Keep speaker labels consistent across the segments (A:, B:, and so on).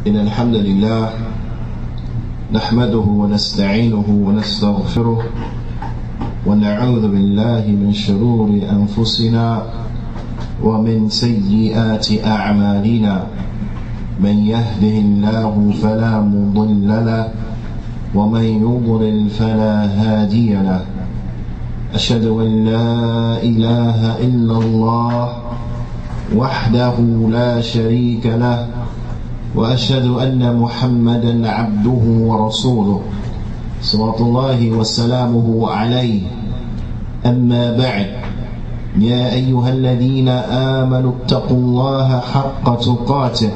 A: إن الحمد لله نحمده ونستعينه ونستغفره ونعوذ بالله من شرور أنفسنا ومن سيئات أعمالنا من يهده الله فلا مضل له ومن يضلل فلا هادي له أشهد أن لا إله إلا الله وحده لا شريك له وأشهد أن محمدا عبده ورسوله صلوات الله وسلامه عليه. أما بعد، يا أيها الذين آمنوا اتقوا الله حق تقاته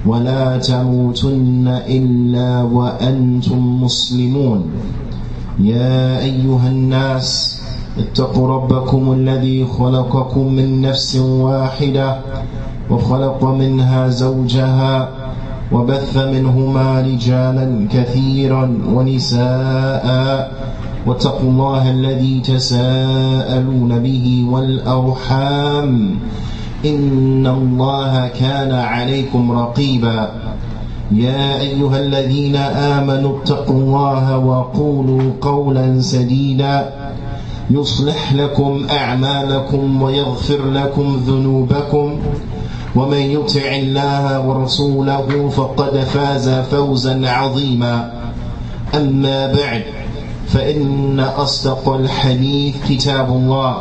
A: ولا تموتن إلا وأنتم مسلمون. يا أيها الناس اتقوا ربكم الذي خلقكم من نفس واحدة وخلق منها زوجها وبث منهما رجالا كثيرا ونساء واتقوا الله الذي تساءلون به والأرحام إن الله كان عليكم رقيبا. يا أيها الذين آمنوا اتقوا الله وقولوا قولا سديدا يصلح لكم أعمالكم ويغفر لكم ذنوبكم ومن يطع الله ورسوله فقد فاز فوزا عظيما. أما بعد، فإن أصدق الحديث كتاب الله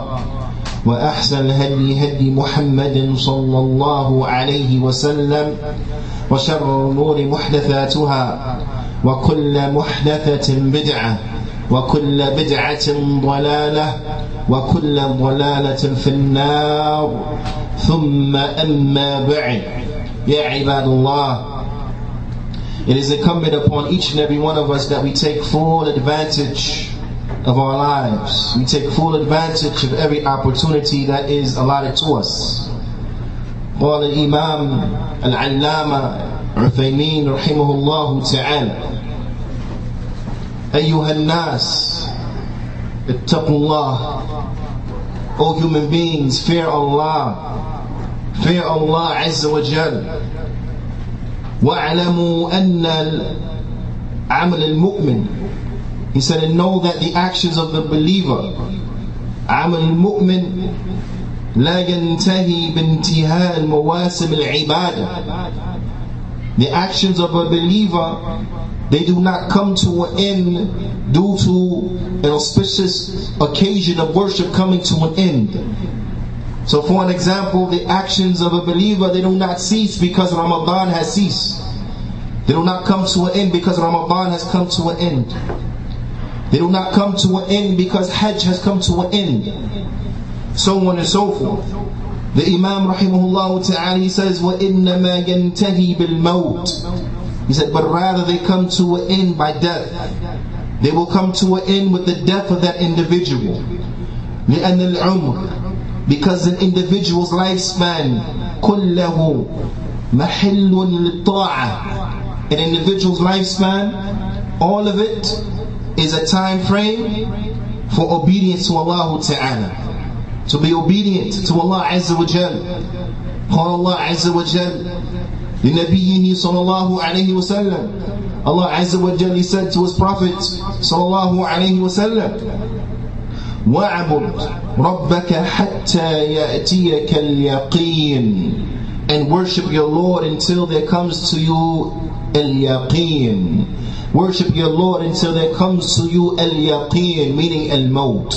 A: وأحسن الهدي هدي محمد صلى الله عليه وسلم وشر الأمور محدثاتها وكل محدثة بدعة وكل بدعة ضلالة وكل ضلالة في النار. ثم أما بعد. يا عباد الله, it is incumbent upon each and every one of us that we take full advantage of our lives. We take full advantage of every opportunity that is allotted to us. قال الإمام العلامة عثيمين رحمه الله تعالى: أيها الناس اتقوا الله. O human beings, fear Allah. Fear Allah Azza wa Jal. وَاعْلَمُوا أَنَّ الْعَمَلَ الْمُؤْمِنِ. He said, and know that the actions of the believer, عمل المؤمن لا ينتهي بانتهاء المواسم العبادة. The actions of a believer, they do not come to an end due to an auspicious occasion of worship coming to an end. So for an example, the actions of a believer, they do not cease because Ramadan has ceased. They do not come to an end because Ramadan has come to an end. They do not come to an end because Hajj has come to an end. So on and so forth. The Imam rahimahullah ta'ala, he says, وَإِنَّمَا يَنْتَهِي بِالْمَوْتِ. He said, but rather they come to an end by death. They will come to an end with the death of that individual. لأن العمر, because an individual's lifespan, كله محل للطاعة. An individual's lifespan, all of it is a time frame for obedience to Allah Ta'ala. To be obedient to Allah Azza wa Jal. قال الله عز وجل لنبيه صلى الله عليه وسلم. Allah Azza wa Jal, he said to his Prophet صلى الله عليه وسلم: وَاعْبُدْ رَبَّكَ حَتَّى يَأْتِيَكَ الْيَقِينَ. And worship your Lord until there comes to you al-yaqeen. Worship your Lord until there comes to you al-yaqeen, meaning al-maut.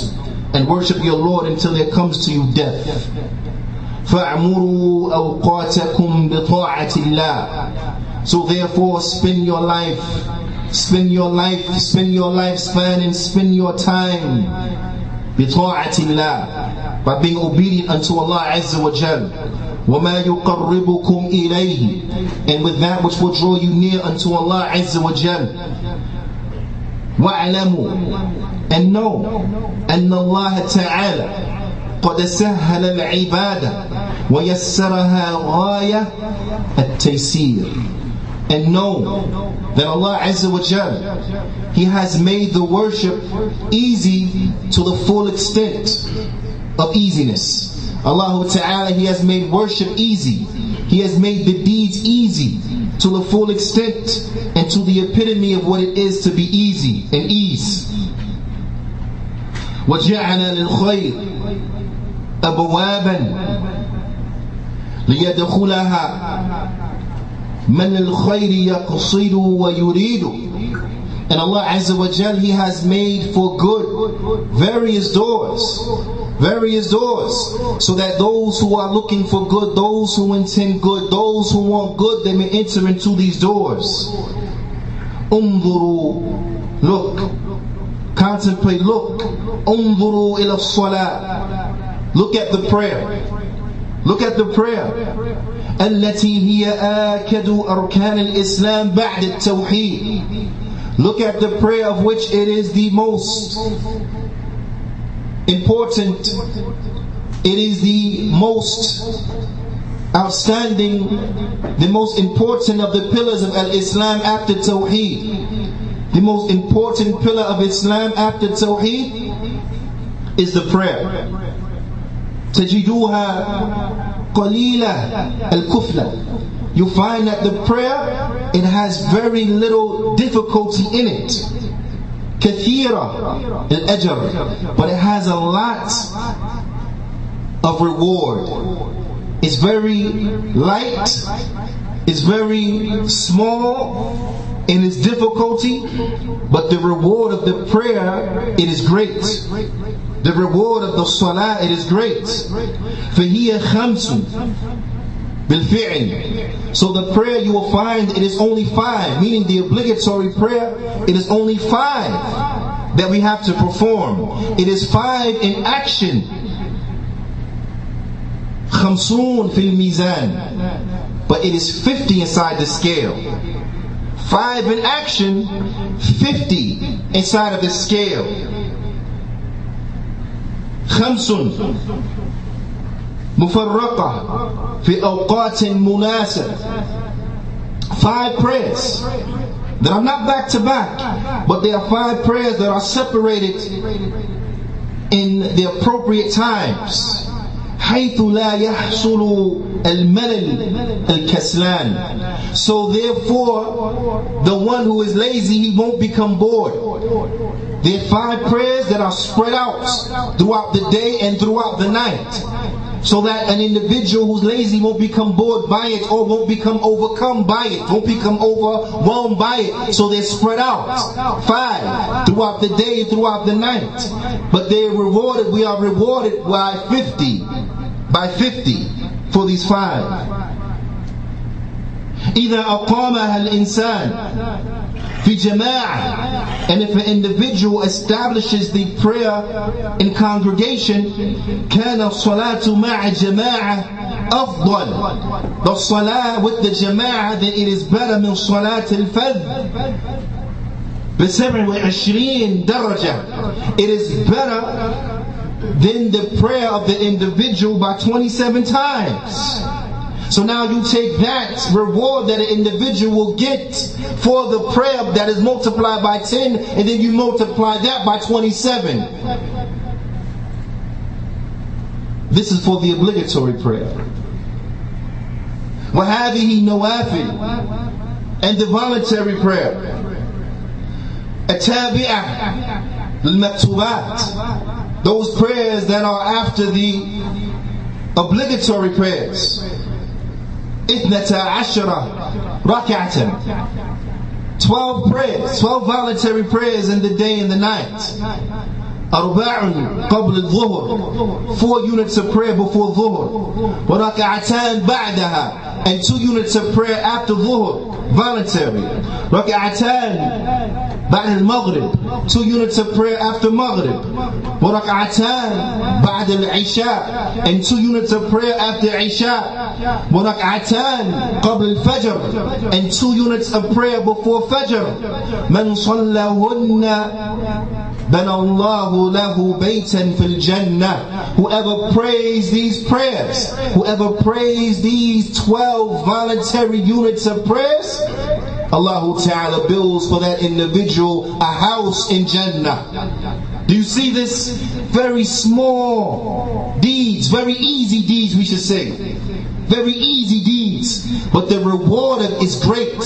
A: And worship your Lord until there comes to you death. فَأْمُرُوا أَوْقَاتَكُمْ بِطَاعَةِ اللَّهِ. So therefore spend your lifespan and spend your time بِطَاعَةِ اللَّهِ, by being obedient unto Allah Azza wa Jal. وَمَا يُقَرِّبُكُمْ إِلَيْهِ, and with that which will draw you near unto Allah Azza wa Jal. وَاعْلَمُوا, and know أَنَّ اللَّهَ تَعَالَى قَدْ سَهَّلَ الْعِبَادَةَ وَيَسَّرَهَا غَايَةَ التَّيْسِيرِ. And know that Allah Azza wa Jal, He has made the worship easy to the full extent of easiness. Allah Ta'ala, He has made worship easy. He has made the deeds easy. to the full extent and to the epitome of what it is to be easy and ease. وَجَعَلَ لِلْخَيْرِ أَبْوَابًا لِيَدْخُلَهَا مَنْ الْخَيْرِ يَقْصِدُ وَيُرِيدُ. And Allah Azza wa Jal, He has made for good various doors, so that those who are looking for good, those who intend good, those who want good, they may enter into these doors. Unzuru, look, contemplate, look. Unzuru ila salat, look at the prayer. Look at the prayer. التي هي آكد أركان الإسلام بعد التوحيد. Look at the prayer of which it is the most important, it is the most outstanding, the most important of the pillars of Al-Islam after Tawheed. The most important pillar of Islam after Tawheed is the prayer. تجدوها قليلة الكفلة. You find that the prayer, it has very little difficulty in it. كثيرة الأجر, but it has a lot of reward. It's very light, it's very small in its difficulty, but the reward of the prayer, it is great. The reward of the salah, it is great. فهي خمس بالفعل. So the prayer, you will find it is only 5, meaning the obligatory prayer, it is only 5 that we have to perform. It is 5 in action. خمسون في الميزان, but it is 50 inside the scale. 5 in action, 50 inside of the scale. خمس مفرقة في أوقات مناسب. 5 prayers that are not back to back, but they are 5 prayers that are separated in the appropriate times. حيث لا يحصل الملل الكسلان. So therefore, the one who is lazy, he won't become bored. There are 5 prayers that are spread out throughout the day and throughout the night, so that an individual who's lazy won't become bored by it, or won't become overcome by it, won't become overwhelmed by it. So they're spread out 5 throughout the day and throughout the night. But they're rewarded, we are rewarded by 50 for these 5. إذا أقامها الإنسان في جماعة. And if an individual establishes the prayer in congregation, كان الصلاة مع جماعة أفضل. The salah with the jama'ah, then it is better من صلاة الفذ ب27 درجة. It is better than the prayer of the individual by 27 times. So now you take that reward that an individual will get for the prayer that is multiplied by 10, and then you multiply that by 27. This is for the obligatory prayer. وَهَذِهِ نَوَافِلِ, and the voluntary prayer. التابعة للمكتوبات, those prayers that are after the obligatory prayers. 12 ركعة, 12 prayers, 12 voluntary prayers in the day and the night. 4 قبل الظهر, 4 units of prayer before Dhuhr. وركعتان بعدها, and 2 units of prayer after Dhuhr, voluntary. ركعتان بعد المغرب, 2 units of prayer after Maghrib. وركعتان بعد العشاء, and 2 units of prayer after Isha. وركعتان قبل الفجر, and 2 units of prayer before Fajr. من صلىهن بنى الله له بيتا في الجنة. Whoever prays these prayers, whoever prays these 12 voluntary units of prayers, Allah Ta'ala builds for that individual a house in Jannah. Do you see this? Very small deeds, very easy deeds, we should say. Very easy deeds. deeds, but the reward is great.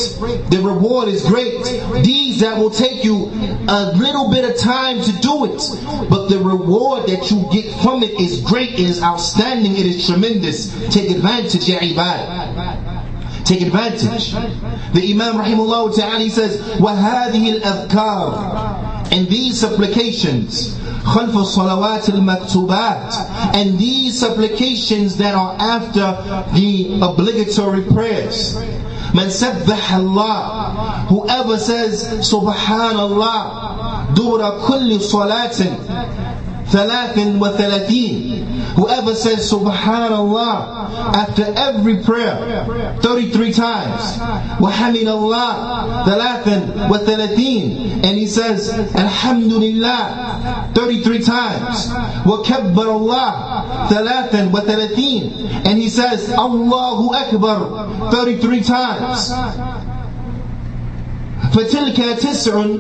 A: The reward is great. Deeds that will take you a little bit of time to do it, but the reward that you get from it is great, it is outstanding, it is tremendous. Take advantage, ya ibad. Take advantage. The Imam rahimahullah ta'ala, he says, وَهَذِهِ الْأَذْكَارِ, and these supplications, خَلْفَ الصَّلَوَاتِ الْمَكْتُوبَاتِ, and these supplications that are after the obligatory prayers. Man sabbaha Allah, whoever says Subhanallah dura kulli salatin 33, whoever says Subhanallah after every prayer 33 times, وَحَمِدَ اللَّهِ 33, and he says Alhamdulillah 33 times, وَكَبَّرَ اللَّهِ 33, and he says Allahu Akbar 33 times. فَتِلْكَ تِسْعٌ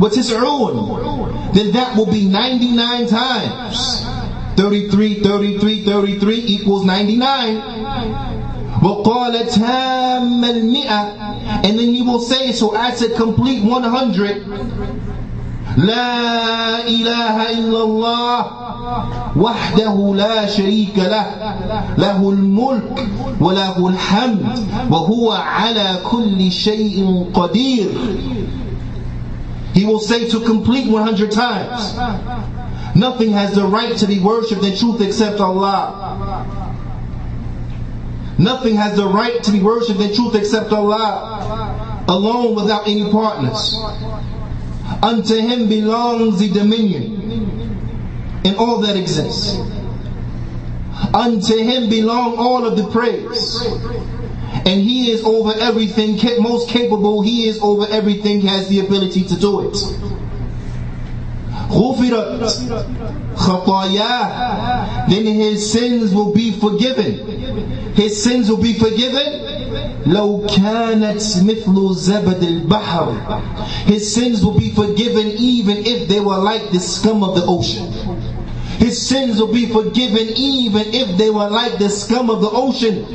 A: وَتِسْعُونَ, then that will be 99 times. 33 equals 99. وَقَالَ تَامَّ الْمِئَةِ, and then he will say, so as to complete 100, لَا إِلَهَ إِلَّا اللَّهِ وَحْدَهُ لَا شَرِيكَ لَهُ لَهُ الْمُلْكُ وَلَهُ الْحَمْدُ وَهُوَ عَلَى كُلِّ شَيْءٍ قَدِيرٌ. He will say to complete 100 times, nothing has the right to be worshipped in truth except Allah. Nothing has the right to be worshipped in truth except Allah, alone without any partners. Unto Him belongs the dominion and all that exists. Unto Him belong all of the praise. And He is over everything, most capable. He is over everything, has the ability to do it. غُفِرَتْ خَطَايَاهُ, then His sins will be forgiven. His sins will be forgiven. لَوْ كَانَتْ مِثْلُ زَبَدِ الْبَحْرِ, His sins will be forgiven even if they were like the scum of the ocean. His sins will be forgiven even if they were like the scum of the ocean.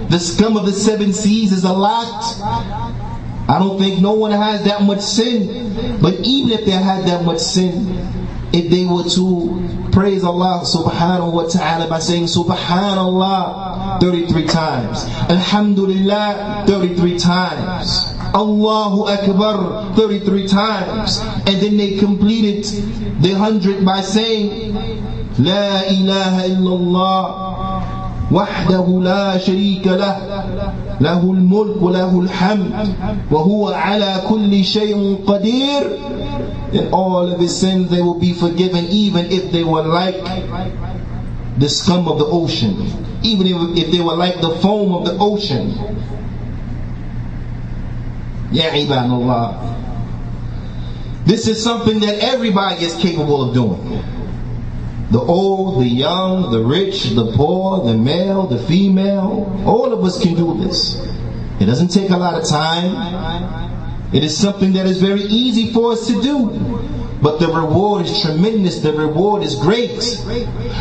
A: The scum of the 7 seas is a lot. I don't think no one has that much sin. But even if they had that much sin, if they were to praise Allah subhanahu wa ta'ala by saying Subhanallah 33 times, Alhamdulillah 33 times, Allahu Akbar 33 times, and then they completed the 100 by saying La ilaha illallah wahdahu la sharika lah lahul mulk wa lahul hamd wa huwa ala kulli shay'in qadir, and all of his sins they will be forgiven even if they were like the scum of the ocean, even if they were like the foam of the ocean. Ya ibadallah, this is something that everybody is capable of doing. The old, the young, the rich, the poor, the male, the female, all of us can do this. It doesn't take a lot of time. It is something that is very easy for us to do. But the reward is tremendous, the reward is great.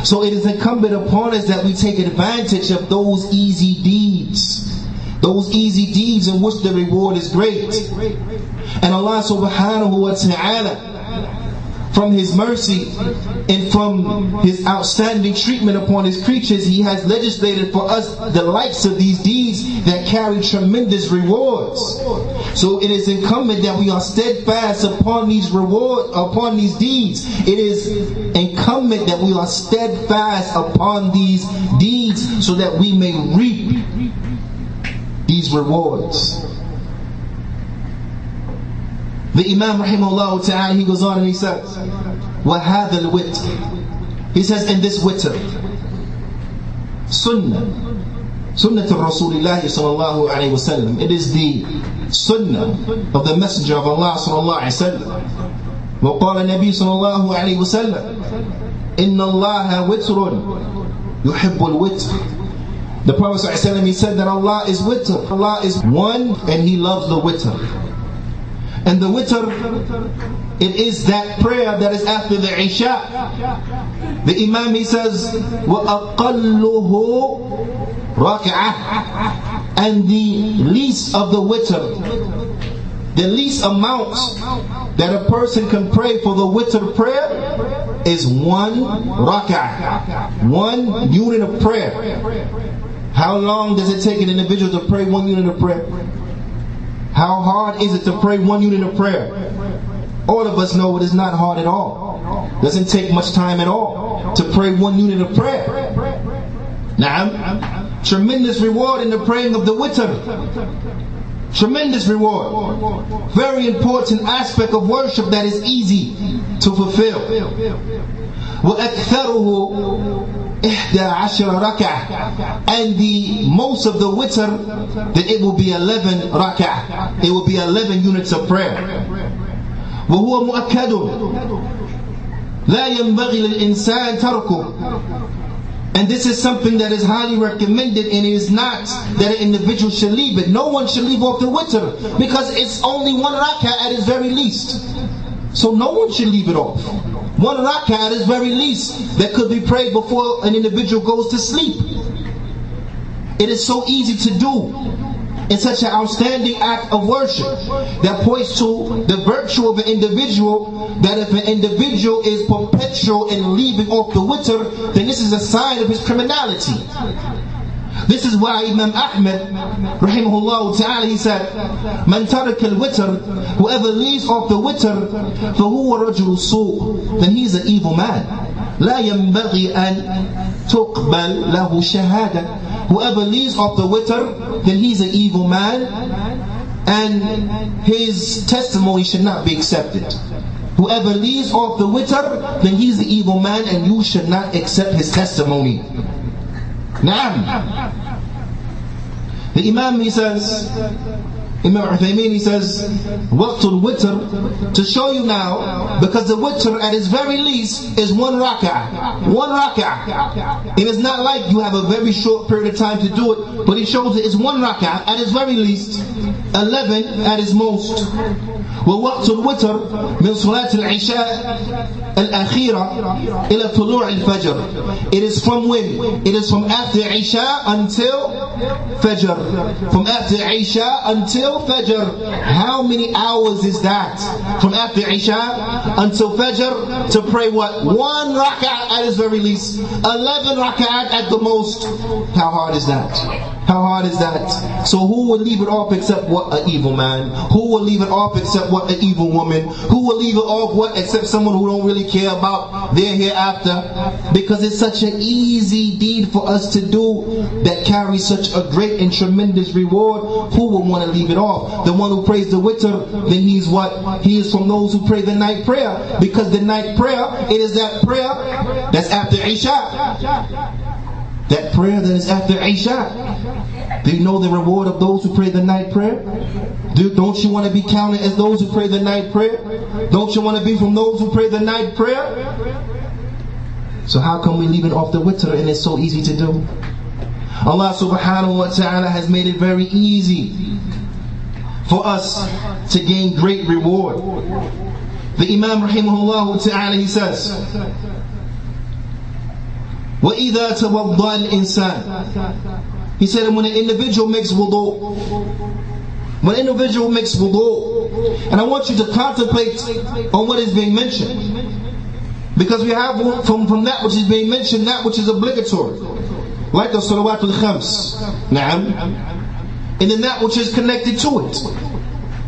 A: So it is incumbent upon us that we take advantage of those easy deeds. Those easy deeds in which the reward is great. And Allah subhanahu wa ta'ala, from His mercy and from His outstanding treatment upon His creatures, He has legislated for us the likes of these deeds that carry tremendous rewards. So it is incumbent that we are steadfast upon these rewards, upon these deeds. It is incumbent that we are steadfast upon these deeds so that we may reap these rewards. The Imam rahimahullah ta'ala, he goes on and he says, وَهَذَا الْوِتْرِ, he says, in this witr, sunnah Rasulullah sallallahu alayhi wa sallam, it is the sunnah of the Messenger of Allah sallallahu alayhi wa sallam. وقال النبي صلى الله عليه وسلم إن الله وتر يحب الوتر. The Prophet sallallahu alayhi wa sallam, he said that Allah is witr. Allah is one and He loves the witr. And the witr, it is that prayer that is after the Isha. The Imam, he says, وَأَقَلُّهُ rak'ah. And the least of the witr, the least amount that a person can pray for the witr prayer is 1 rak'ah, 1 unit of prayer. How long does it take an individual to pray 1 unit of prayer? How hard is it to pray 1 unit of prayer? All of us know it is not hard at all. Doesn't take much time at all to pray 1 unit of prayer. Now, tremendous reward in the praying of the witr. Tremendous reward. Very important aspect of worship that is easy to fulfill. وَأَكْثَرُهُ 11 rak'ah. And the most of the witr, then it will be 11 rak'ah. It will be 11 units of prayer. وَهُوَ مُؤَكَّدٌ لَا يَنْبَغِي لِلْإِنسَانِ تَرْكُهُ. And this is something that is highly recommended, and it is not that an individual should leave it. No one should leave off the witr, because it's only 1 rak'ah at its very least. So no one should leave it off. 1 rak'ah at its very least that could be prayed before an individual goes to sleep. It is so easy to do. It's such an outstanding act of worship that points to the virtue of an individual, that if an individual is perpetual in leaving off the witr, then this is a sign of his criminality. This is why Imam Ahmed, rahimahullah ta'ala, he said, Man taraka al-witr, whoever leaves off the witr, فَهُوَ رَجُلُ السُّوء, then he's an evil man. لَا يَنْبَغِي أَن تُقْبَلْ لَهُ شَهَادَةً. Whoever leaves off the witr, then he's an evil man, and his testimony should not be accepted. Whoever leaves off the witr, then he's an evil man, and you should not accept his testimony. Naam. The Imam, he says, Imam Uthaymeen, he says, waqtul witr, to show you now, because the witr at its very least is 1 rak'ah. 1 rak'ah. It is not like you have a very short period of time to do it, but he shows it is 1 rak'ah at its very least, 11 at its most. ووقت الوتر من صلاة العشاء الأخيرة إلى طلوع الفجر. It is from when? It is from after Isha until Fajr. From after Isha until Fajr. How many hours is that? From after Isha until Fajr to pray what? 1 rak'ah at its very least, 11 rak'ah at the most. How hard is that? How hard is that? So who will leave it off except what? An evil man. Who will leave it off except what? An evil woman. Who will leave it off what? Except someone who don't really care about their hereafter. Because it's such an easy deed for us to do that carries such a great and tremendous reward. Who will want to leave it off? The one who prays the witr, then he's what? He is from those who pray the night prayer. Because the night prayer, it is that prayer that's after Isha. That prayer that is after Isha. Do you know the reward of those who pray the night prayer? Don't you want to be counted as those who pray the night prayer? Don't you want to be from those who pray the night prayer? So how come we leave it off the witr and it's so easy to do? Allah subhanahu wa ta'ala has made it very easy for us to gain great reward. The Imam rahimahullah ta'ala, he says, وَإِذَا تَوَضَّأَ الْإِنسَانِ. He said, when an individual makes wudu, when an individual makes wudu, and I want you to contemplate on what is being mentioned, because we have from that which is being mentioned, that which is obligatory, like the salawatul khams, na'am, and then that which is connected to it.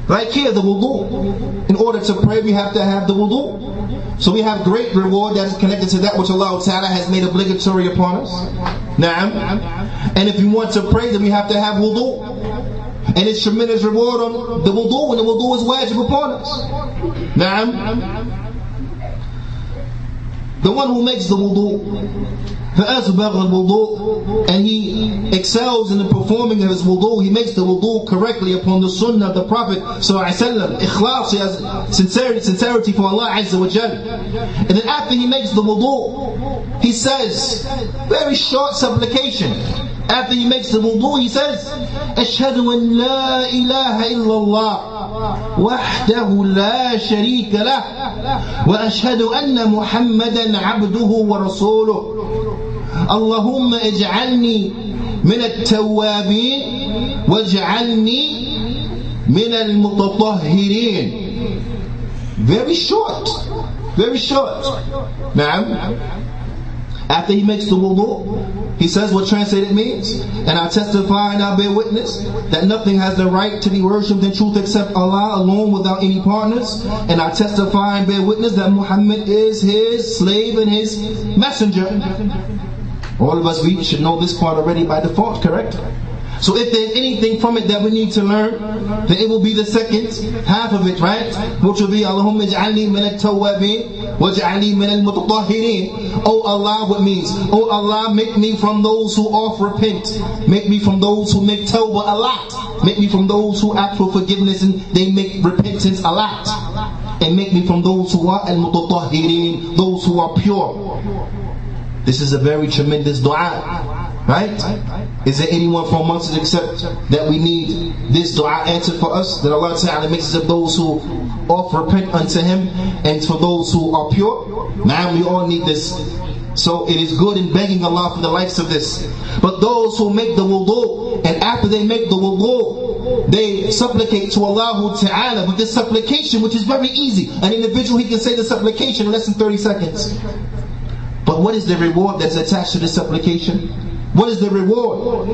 A: Like here, the wudu. In order to pray, we have to have the wudu. So we have great reward that is connected to that which Allah Ta'ala has made obligatory upon us. Na'am. And if you want to pray, then we have to have wudu. And it's tremendous reward on the wudu, and the wudu is wajib upon us. Na'am. The one who makes the wudu, and he excels in the performing of his wudu, he makes the wudu correctly upon the sunnah of the Prophet ﷺ. Ikhlas, he has sincerity for Allah Azza wa Jal. And then after he makes the wudu, he says, very short supplication. After he makes the wudu, he says, Ashhadu an la ilaha illallah wahdahu la sharika lah wa ashhadu anna Muhammadan abduhu wa rasuluh. Allahumma ij'alni من التوابين واجعلني من المتطهرين. Very short. Very short. Now, after he makes the wudu, he says what translated means, and I testify and I bear witness that nothing has the right to be worshipped in truth except Allah alone without any partners, and I testify and bear witness that Muhammad is his slave and his messenger. All of us, we should know this part already by default, correct? So if there's anything from it that we need to learn, then it will be the second half of it, right? Which will be Allahumma ij'alni min at-tawwabin waj'alni min al-mutatahhirin. Oh Allah, what means? Oh Allah, make me from those who oft repent. Make me from those who make tawbah a lot. Make me from those who ask for forgiveness and they make repentance a lot. And make me from those who are al-mutatahhirin, those who are pure. This is a very tremendous dua, right? Is there anyone from amongst us except that we need this dua answered for us? That Allah Ta'ala makes us of those who oft repent unto Him and for those who are pure? Man, we all need this. So it is good in begging Allah for the likes of this. But those who make the wudu, and after they make the wudu, they supplicate to Allah Ta'ala with this supplication, which is very easy. An individual, he can say the supplication in less than 30 seconds. But what is the reward that's attached to this supplication? What is the reward?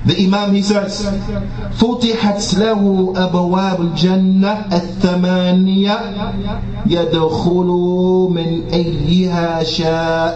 A: The Imam, he says, فُتِحَتْ لَهُ أَبْوَابُ الْجَنَّةِ الثَّمَانِيَةِ يَدْخُلُ مِنْ أَيِّهَا شَاءَ.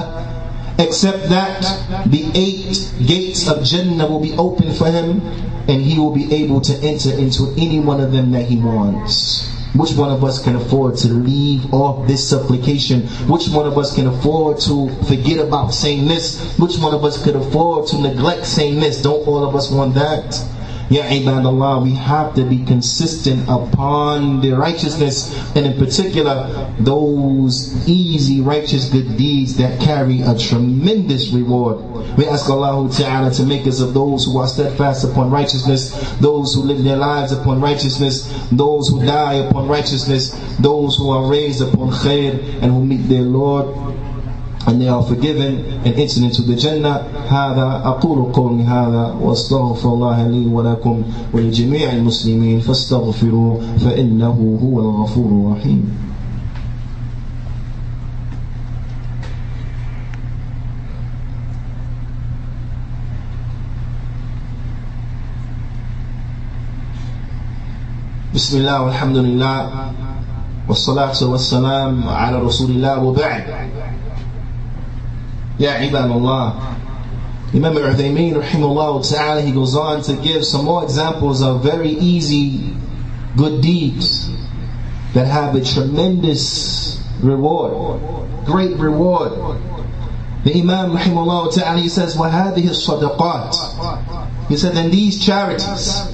A: Except that the 8 gates of Jannah will be open for him, and he will be able to enter into any one of them that he wants. Which one of us can afford to leave off this supplication? Which one of us can afford to forget about saying this? Which one of us could afford to neglect saying this? Don't all of us want that? Ya ibadallah, we have to be consistent upon the righteousness, and in particular those easy righteous good deeds that carry a tremendous reward. We ask Allah Ta'ala to make us of those who are steadfast upon righteousness, those who live their lives upon righteousness, those who die upon righteousness, those who are raised upon khair and who meet their Lord and they are forgiven and enter into the Jannah. هذا أقول قولي هذا وأستغفر الله لي ولكم ولجميع المسلمين فاستغفروه فإنه هو الغفور الرحيم. بسم الله والحمد لله والصلاة والسلام على رسول الله وبعد. Ya ibadallah, Imam Al-Uthaymeen rahimahullah ta'ala, he goes on to give some more examples of very easy good deeds that have a tremendous reward, great reward. The Imam rahimahullah ta'ala, he says, وَهَذِهِ الصَّدَقَاتِ. He said, and these charities,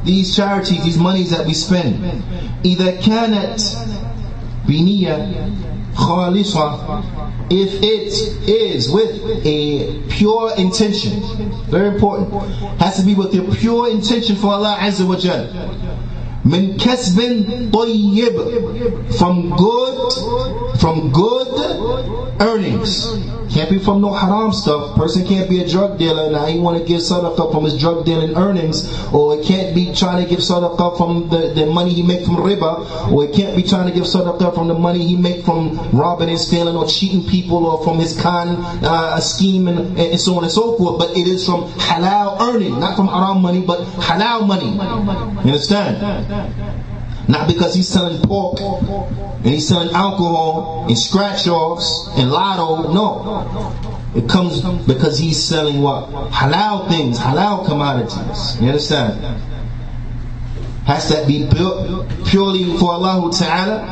A: these monies that we spend, إِذَا كَانَتْ بِنِيَّةٍ خَالِصَةٍ, if it is with a pure intention, very important, has to be with a pure intention for Allah Azza wa Jal. Min kasbin tayyib, from good earnings. Can't be from no haram stuff. Person can't be a drug dealer now he want to give sadaqah from his drug dealing earnings, or it can't be trying to give sadaqah from the money he make from riba, or it can't be trying to give sadaqah from the money he make from robbing and stealing or cheating people, or from his scheme and so on and so forth. But it is from halal earning, not from haram money, but halal money. You understand? Not because he's selling pork and he's selling alcohol and scratch-offs and lotto. No. It comes because he's selling what? Halal things, halal commodities. You understand? Has to be purely for Allah Ta'ala,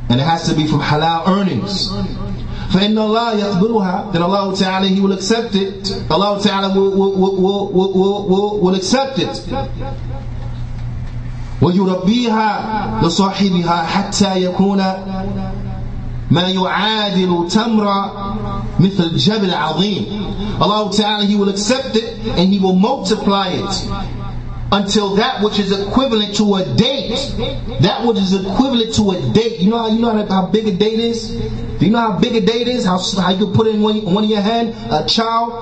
A: and it has to be from halal earnings. فإن الله يقبلها, then Allah Ta'ala, He will accept it. Allah Ta'ala will accept it. ويربيها لصاحبها حتى يكون ما يعادل تمر مثل الجبل العظيم. Allah Ta'ala, He will accept it and He will multiply it until that which is equivalent to a date. That which is equivalent to a date. You know how big a date is? Do you know how big a date is? How you can put it in one of your hand? A child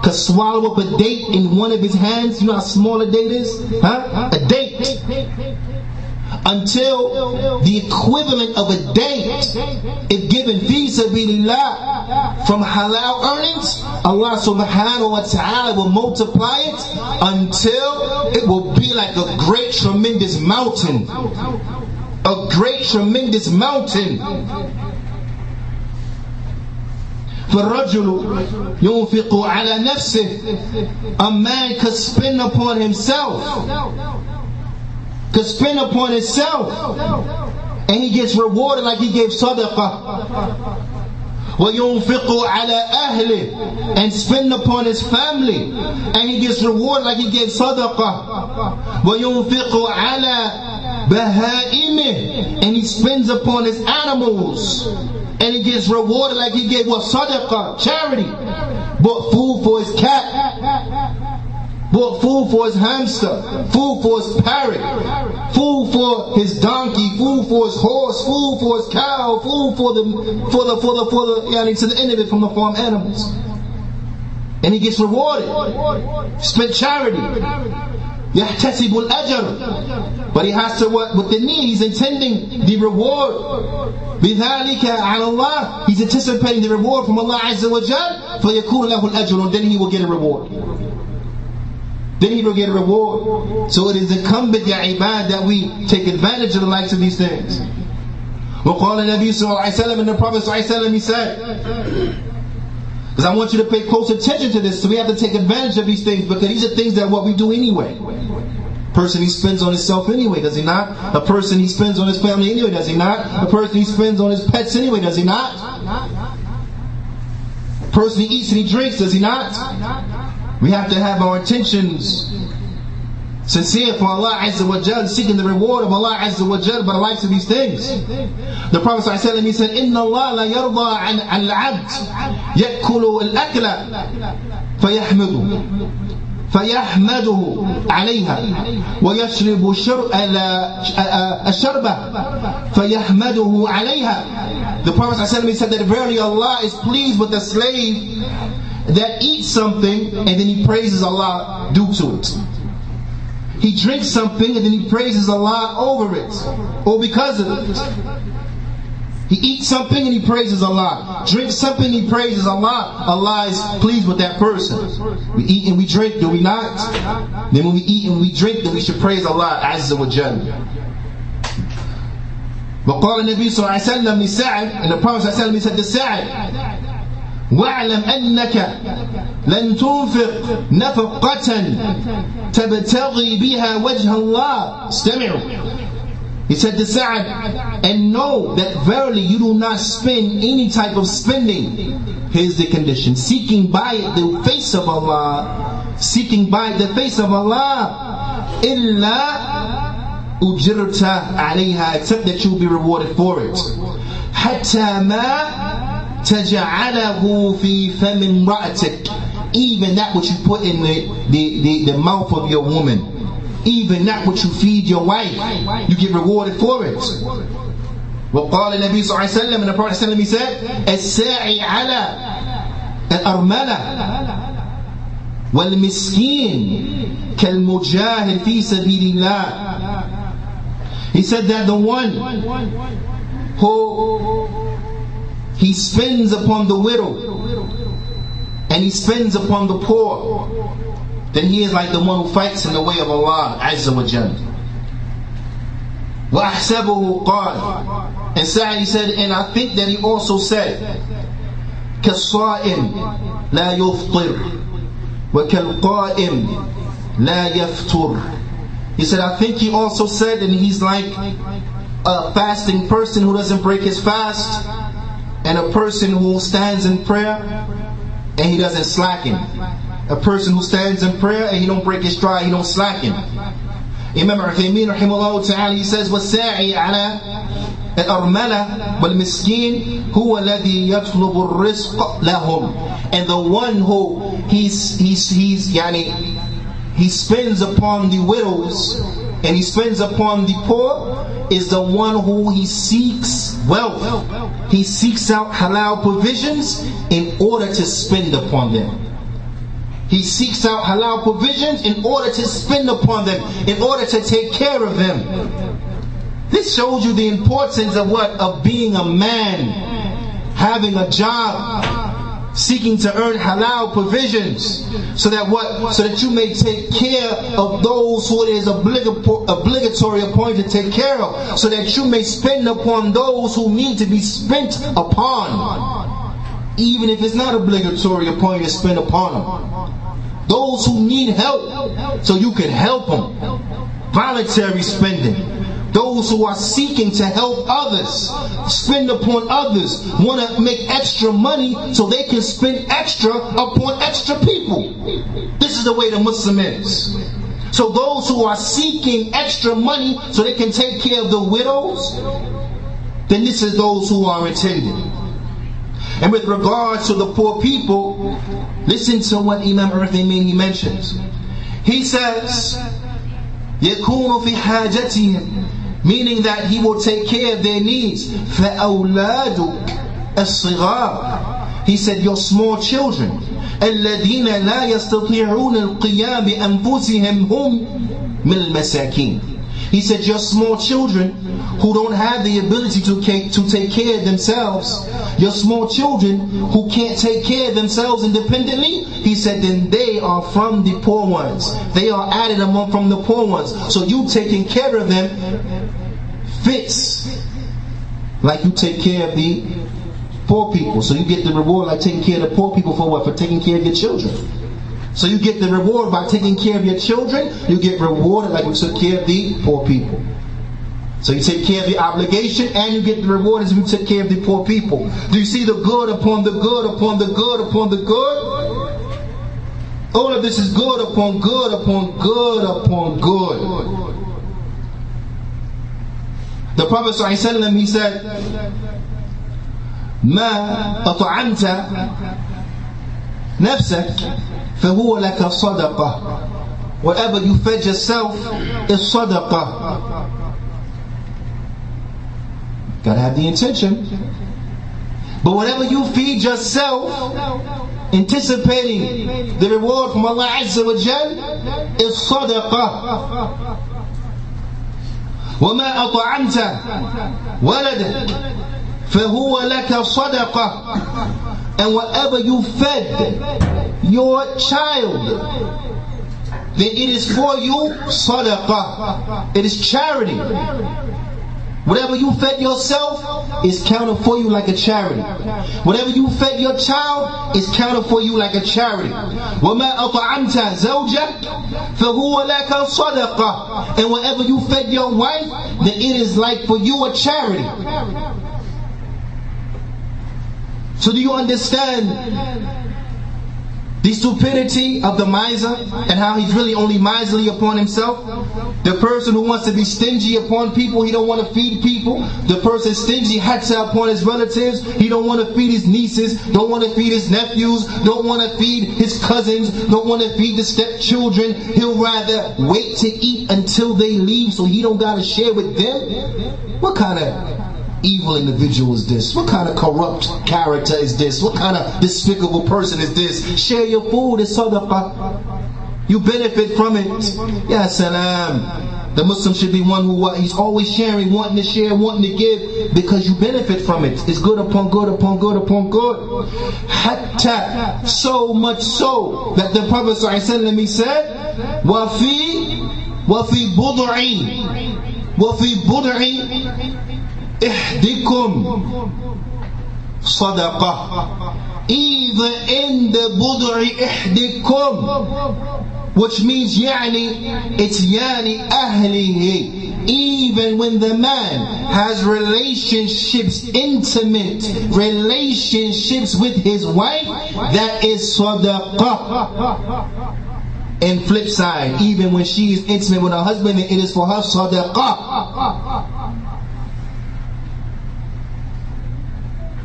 A: could swallow up a date in one of his hands. You know how small a date is? Huh? A date. Until the equivalent of a date, if given fi sabilillah from halal earnings, Allah subhanahu wa ta'ala will multiply it until it will be like a great tremendous mountain. A great tremendous mountain. فَالرَّجُلُ يُنْفِقُ عَلَى نَفْسِهِ. A man could spend upon himself. Could spend upon himself, and he gets rewarded like he gave sadaqah. وَيُنْفِقُ عَلَى أَهْلِهِ. And spend upon his family, and he gets rewarded like he gave sadaqah. وَيُنْفِقُ عَلَى بَهَائِمِهِ. And he spends upon his animals, and he gets rewarded like he gave sadaqah, charity. Bought food for his cat, bought food for his hamster, food for his parrot, food for his donkey, food for his horse, food for his cow, food for the to the end of it from the farm animals. And he gets rewarded. Spent charity. يحتسب الأجر. But he has to what? With the need, he's intending the reward. بذلك على Allah. He's anticipating the reward from Allah Azza wa Jal. فيكون له الأجر. And then he will get a reward. Then he will get a reward. So it is incumbent, ya ibad, that we take advantage of the likes of these things. وقال النبي صلى الله عليه وسلم, and the Prophet صلى الله عليه وسلم, he said, because I want you to pay close attention to this, so we have to take advantage of these things, because these are things that what we do anyway. A person he spends on himself anyway, does he not? A person he spends on his family anyway, does he not? A person he spends on his pets anyway, does he not? A person he eats and he drinks, does he not? We have to have our intentions sincere for Allah Azza wa Jal, seeking the reward of Allah Azza wa Jal by the likes of these things. The Prophet ﷺ, he said, إِنَّ اللَّهَ لَا يَرْضَى عَنْ الْعَبْدِ يَأْكُلُ الْأَكْلَ فيحمده عليها ويشرب الشربة فيحمده عليها. The Prophet ﷺ said that verily Allah is pleased with the slave that eats something and then he praises Allah due to it. He drinks something and then he praises Allah over it, or because of it. He eats something and he praises Allah. Drinks something and he praises Allah. Allah is pleased with that person. We eat and we drink, do we not? Then when we eat and we drink, then we should praise Allah Azza wa Jalla. وقال النبي صلى الله عليه وسلم لسعد, and the Prophet صلى الله عليه وسلم, he said to Sa'd, وَاعْلَمْ أَنَّكَ لَن تُنْفِقْ نَفَقَةً تَبْتَغِي بِهَا وَجْهَ اللَّهِ. استمعوا. He said to Sa'd, and know that verily you do not spend any type of spending. Here's the condition: seeking by it the face of Allah, seeking by the face of Allah, إِلَّا أُجِرْتَ عَلَيْهَا, except that you will be rewarded for it. حَتَّى مَا تَجْعَلَهُ فِي فَمِ امْرَأَتِكَ, even that which you put in the mouth of your woman, even that which you feed your wife, you get rewarded for it. وقال النبي صلى الله عليه وسلم, and the Prophet ﷺ, he said, الساعي على الأرملة والمسكين كالمجاهد في سبيل الله. He said that the one who he spends upon the widow and he spends upon the poor, then he is like the one who fights in the way of Allah Azza wa Jalla. وَأَحْسَبُهُ قَالَ, and Sa'd, he said, and I think that he also said, كَالصَّائِمْ لَا يُفْطِرُ وَكَالْقَائِمْ لَا يَفْطُرُ. He said, I think he also said, and he's like a fasting person who doesn't break his fast, and a person who stands in prayer and he doesn't slacken. A person who stands in prayer and he don't break his stride, he don't slacken. Imam Uthaymeen rahimahullah ta'ala, he says, وَالسَّاعِي عَلَى الْأَرْمَلَةِ وَالْمِسْكِينِ هُوَ الَّذِي يَطْلُبُ الرِّزْقَ لَهُمْ. And the one who he's he spends upon the widows and he spends upon the poor is the one who he seeks wealth. He seeks out halal provisions in order to spend upon them. He seeks out halal provisions in order to spend upon them, in order to take care of them. This shows you the importance of what? Of being a man, having a job, seeking to earn halal provisions, so that what? So that you may take care of those who it is obligatory upon you to take care of, so that you may spend upon those who need to be spent upon, even if it's not obligatory upon you to spend upon them. Those who need help, so you can help them. Voluntary spending. Those who are seeking to help others, spend upon others, want to make extra money so they can spend extra upon extra people. This is the way the Muslim is. So those who are seeking extra money so they can take care of the widows, then this is those who are intended. And with regards to the poor people, listen to what Imam Uthaymeen he mentions. He says, يَكُونُ فِي حَاجَتِهِمْ, meaning that he will take care of their needs. فَأَوْلَادُكَ الصِّغَارِ, he said, your small children, الَّذِينَ لَا يَسْتَطِيعُونَ الْقِيَامِ بِأَنفُسِهِمْ هُمْ مِنَ الْمَسَاكِينَ. He said, your small children who don't have the ability to take care of themselves, your small children who can't take care of themselves independently, he said, then they are from the poor ones. They are added among from the poor ones. So you taking care of them fits like you take care of the poor people. So you get the reward like taking care of the poor people for what? For taking care of your children. So you get the reward by taking care of your children. You get rewarded like you took care of the poor people. So you take care of the obligation and you get the reward as you took care of the poor people. Do you see the good upon the good upon the good upon the good? All of this is good upon good upon good upon good. The Prophet ﷺ, he said, مَا أَطْعَمْتَ نَفْسَكَ فَهُوَ لَكَ صَدَقَةٌ. Whatever you fed yourself is sadaqah. Gotta have the intention. But whatever you feed yourself, anticipating the reward from Allah Azza wa Jal, is sadaqah. وَمَا أَطْعَمْتَ وَلَدَكَ فَهُوَ لَكَ صَدَقَةٌ. And whatever you fed your child, then it is for you sadaqah. It is charity. Whatever you fed yourself is counted for you like a charity. Whatever you fed your child is counted for you like a charity. وَمَا أَطْعَمْتَ زَوْجَكَ فَهُوَ لَكَ صَدَقَةٌ. And whatever you fed your wife, then it is like for you a charity. So do you understand the stupidity of the miser and how he's really only miserly upon himself? The person who wants to be stingy upon people, he don't want to feed people. The person stingy hatta upon his relatives, he don't want to feed his nieces, don't want to feed his nephews, don't want to feed his cousins, don't want to feed the stepchildren. He'll rather wait to eat until they leave so he don't got to share with them. What kind of evil individual is this? What kind of corrupt character is this? What kind of despicable person is this? Share your food, it's sadaqah. You benefit from it. Ya Salaam. The Muslim should be one who he's always sharing, wanting to share, wanting to give, because you benefit from it. It's good upon good upon good upon good. Hatta, so much so that the Prophet ﷺ, he said, وَفِي بُضْعِ إحدكم صدقة. Either in the bud'i ihdikum, which means it's ahlihi. Even when the man has relationships, intimate relationships with his wife, that is sadaqah. And flip side, even when she is intimate with her husband, it is for her sadaqah.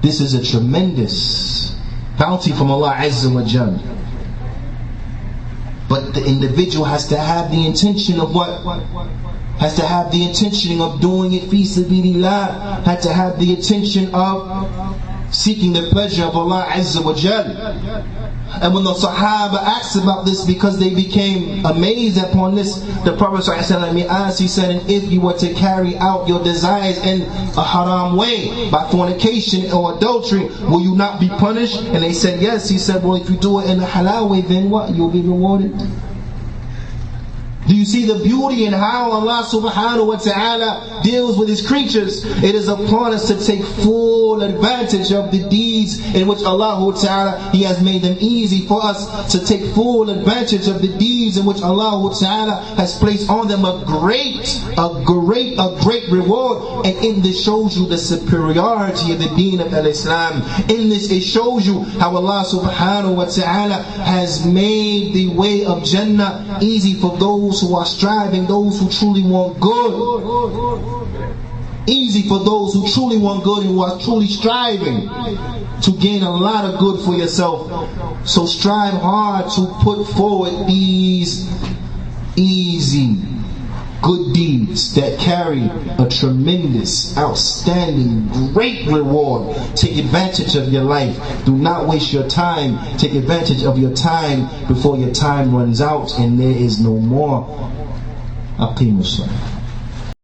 A: This is a tremendous bounty from Allah Azza wa Jal. But the individual has to have the intention of what? Has to have the intention of doing it fi sabilillah. Had to have the intention of seeking the pleasure of Allah Azza wa Jal. And when the Sahaba asked about this, because they became amazed upon this, the Prophet ﷺ, he said, and if you were to carry out your desires in a haram way, by fornication or adultery, will you not be punished? And they said yes. He said, well, if you do it in a halal way, then what? You'll be rewarded. Do you see the beauty in how Allah subhanahu wa ta'ala deals with His creatures? It is upon us to take full advantage of the deeds in which Allah ta'ala, He has made them easy for us to take full advantage of the deeds in which Allah ta'ala has placed on them a great reward. And in this shows you the superiority of the deen of Islam. In this it shows you how Allah subhanahu wa ta'ala has made the way of Jannah easy for those who are striving, those who truly want good. Easy for those who truly want good and who are truly striving to gain a lot of good for yourself. So strive hard to put forward these easy good deeds that carry a tremendous, outstanding, great reward. Take advantage of your life. Do not waste your time. Take advantage of your time before your time runs out and there is no more. Aqimus salah.